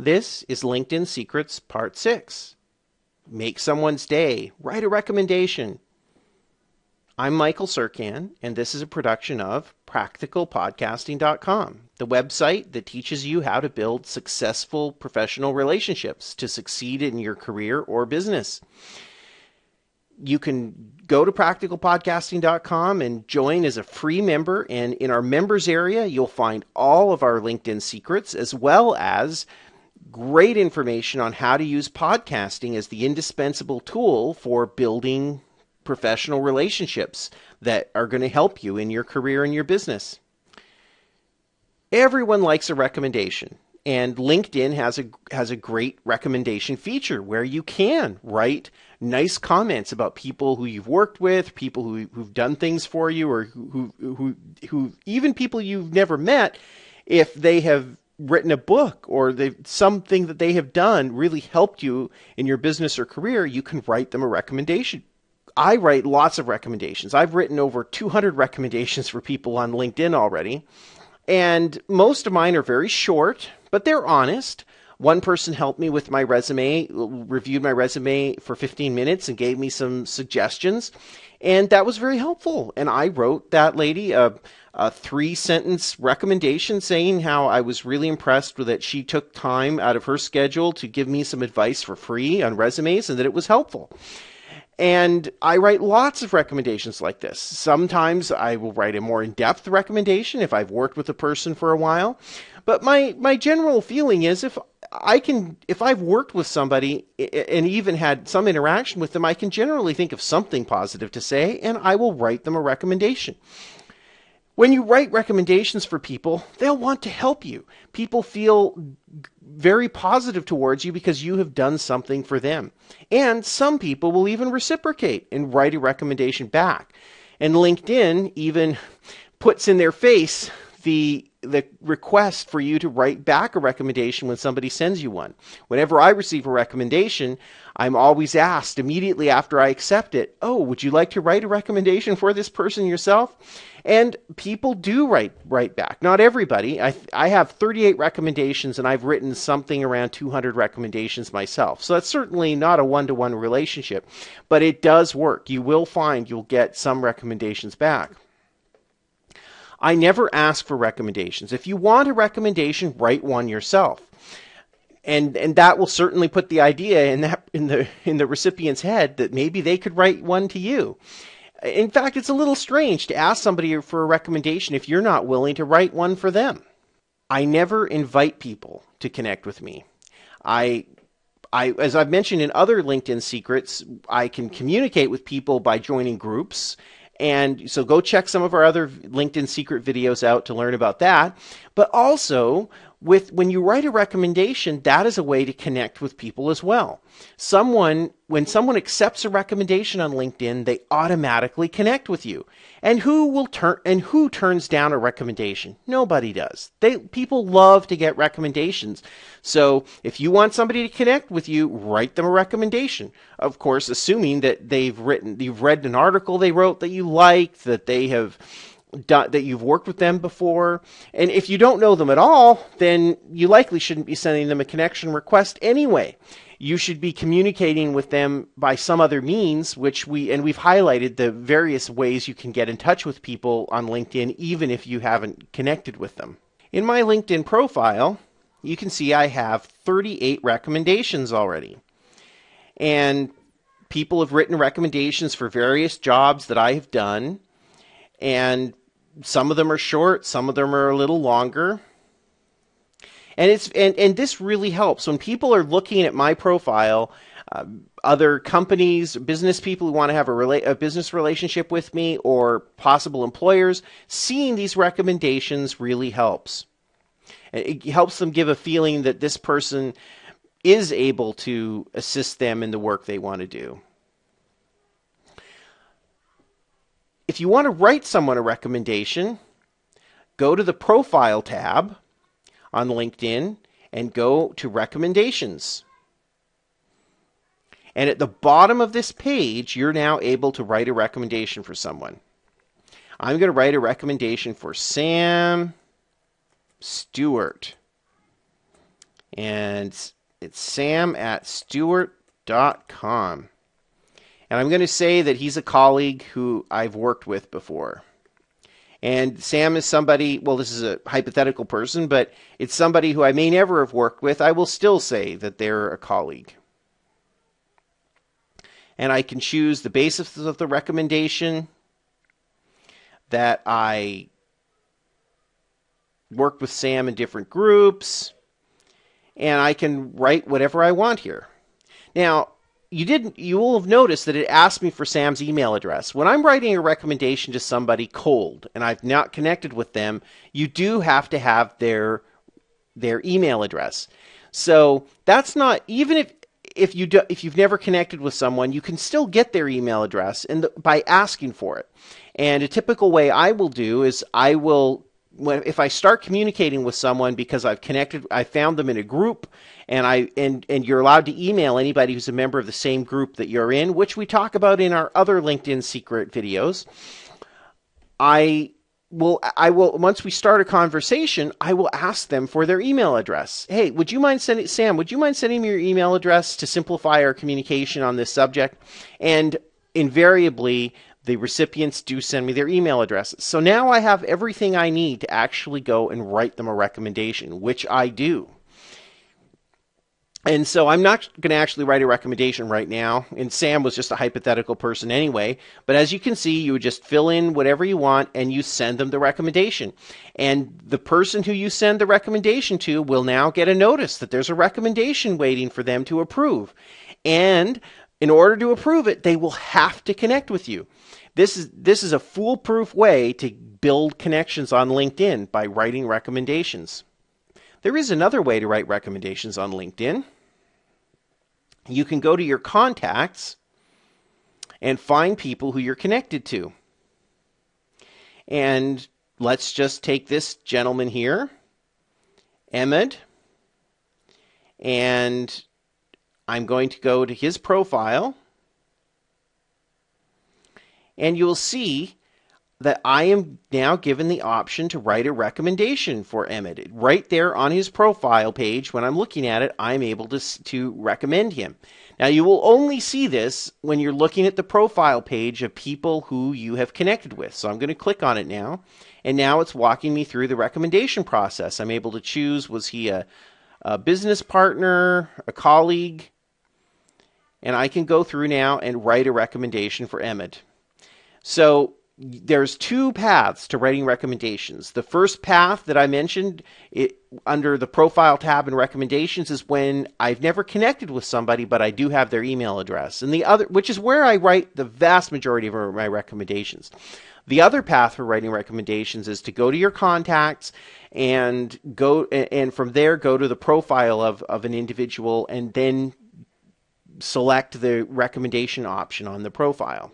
This is LinkedIn Secrets Part 6. Make someone's day. Write a recommendation. I'm Michael Surkan, and this is a production of practicalpodcasting.com, the website that teaches you how to build successful professional relationships to succeed in your career or business. You can go to practicalpodcasting.com and join as a free member, and in our members area, you'll find all of our LinkedIn secrets as well as great information on how to use podcasting as the indispensable tool for building professional relationships that are going to help you in your career and your business. Everyone likes a recommendation, and LinkedIn has a great recommendation feature where you can write nice comments about people who you've worked with, people who've done things for you, or who even people you've never met. If they have written a book or something that they have done really helped you in your business or career, you can write them a recommendation. I write lots of recommendations. I've written over 200 recommendations for people on LinkedIn already, and most of mine are very short, but they're honest. One person helped me with my resume, reviewed my resume for 15 minutes and gave me some suggestions, and that was very helpful. And I wrote that lady a 3-sentence recommendation saying how I was really impressed with that she took time out of her schedule to give me some advice for free on resumes and that it was helpful. And I write lots of recommendations like this. Sometimes I will write a more in-depth recommendation if I've worked with a person for a while. But my general feeling is if I've worked with somebody and even had some interaction with them, I can generally think of something positive to say, and I will write them a recommendation. When you write recommendations for people, they'll want to help you. People feel very positive towards you because you have done something for them. And some people will even reciprocate and write a recommendation back. And LinkedIn even puts in their face the request for you to write back a recommendation when somebody sends you one. Whenever I receive a recommendation, I'm always asked immediately after I accept it, "Oh, would you like to write a recommendation for this person yourself?" And people do write back. Not everybody. I have 38 recommendations, and I've written something around 200 recommendations myself. So that's certainly not a one-to-one relationship, but it does work. You will find you'll get some recommendations back. I never ask for recommendations. If you want a recommendation, write one yourself. And that will certainly put the idea in the recipient's head that maybe they could write one to you. In fact, it's a little strange to ask somebody for a recommendation if you're not willing to write one for them. I never invite people to connect with me. As I've mentioned in other LinkedIn secrets, I can communicate with people by joining groups. And so go check some of our other LinkedIn secret videos out to learn about that. But also, when you write a recommendation, that is a way to connect with people as well. When someone accepts a recommendation on LinkedIn, they automatically connect with you. And who turns down a recommendation? Nobody does. People love to get recommendations. So if you want somebody to connect with you, write them a recommendation. Of course, assuming that you've read an article they wrote that you liked, that you've worked with them before. And if you don't know them at all, then you likely shouldn't be sending them a connection request anyway. You should be communicating with them by some other means, we've highlighted the various ways you can get in touch with people on LinkedIn, even if you haven't connected with them. In my LinkedIn profile, you can see I have 38 recommendations already. And people have written recommendations for various jobs that I have done. And some of them are short, some of them are a little longer. And this really helps when people are looking at my profile. Other companies, business people who want to have a business relationship with me, or possible employers, seeing these recommendations really helps. It helps them give a feeling that this person is able to assist them in the work they want to do. If you want to write someone a recommendation, go to the Profile tab on LinkedIn and go to Recommendations. And at the bottom of this page, you're now able to write a recommendation for someone. I'm going to write a recommendation for Sam Stewart. And it's sam@stewart.com. And I'm going to say that he's a colleague who I've worked with before. And Sam is somebody, well, this is a hypothetical person, but it's somebody who I may never have worked with. I will still say that they're a colleague. And I can choose the basis of the recommendation, that I worked with Sam in different groups, and I can write whatever I want here. Now, you will have noticed that it asked me for Sam's email address. When I'm writing a recommendation to somebody cold and I've not connected with them, you do have to have their email address. So that's not, even if you've never connected with someone, you can still get their email address by asking for it. And a typical way I will do is if I start communicating with someone because I found them in a group, and you're allowed to email anybody who's a member of the same group that you're in, which we talk about in our other LinkedIn secret videos. I will once we start a conversation, I will ask them for their email address. Hey, would you mind sending me your email address to simplify our communication on this subject? And invariably, the recipients do send me their email addresses. So now I have everything I need to actually go and write them a recommendation, which I do. And so I'm not going to actually write a recommendation right now. And Sam was just a hypothetical person anyway. But as you can see, you would just fill in whatever you want and you send them the recommendation. And the person who you send the recommendation to will now get a notice that there's a recommendation waiting for them to approve. And in order to approve it, they will have to connect with you. This is a foolproof way to build connections on LinkedIn by writing recommendations. There is another way to write recommendations on LinkedIn. You can go to your contacts and find people who you're connected to. And let's just take this gentleman here, Ahmed, and I'm going to go to his profile. And you'll see that I am now given the option to write a recommendation for Emmett. Right there on his profile page, when I'm looking at it, I'm able to recommend him. Now, you will only see this when you're looking at the profile page of people who you have connected with. So I'm going to click on it now, and now it's walking me through the recommendation process. I'm able to choose, was he a business partner, a colleague? And I can go through now and write a recommendation for Emmett. So there's two paths to writing recommendations. The first path that I mentioned under the profile tab and recommendations is when I've never connected with somebody, but I do have their email address. And the other, which is where I write the vast majority of my recommendations. The other path for writing recommendations is to go to your contacts and from there go to the profile of an individual and then select the recommendation option on the profile.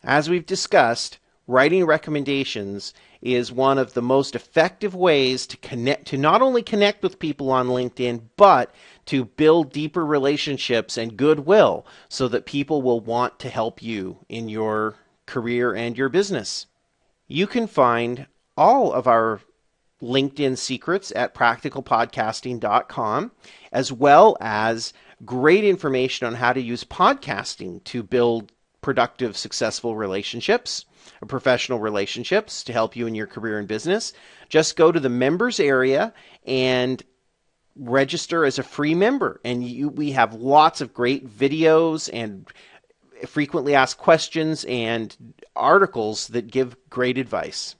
As we've discussed, writing recommendations is one of the most effective ways to not only connect with people on LinkedIn, but to build deeper relationships and goodwill so that people will want to help you in your career and your business. You can find all of our LinkedIn secrets at practicalpodcasting.com, as well as great information on how to use podcasting to build productive, successful relationships, or professional relationships to help you in your career and business. Just go to the members area and register as a free member. And we have lots of great videos and frequently asked questions and articles that give great advice.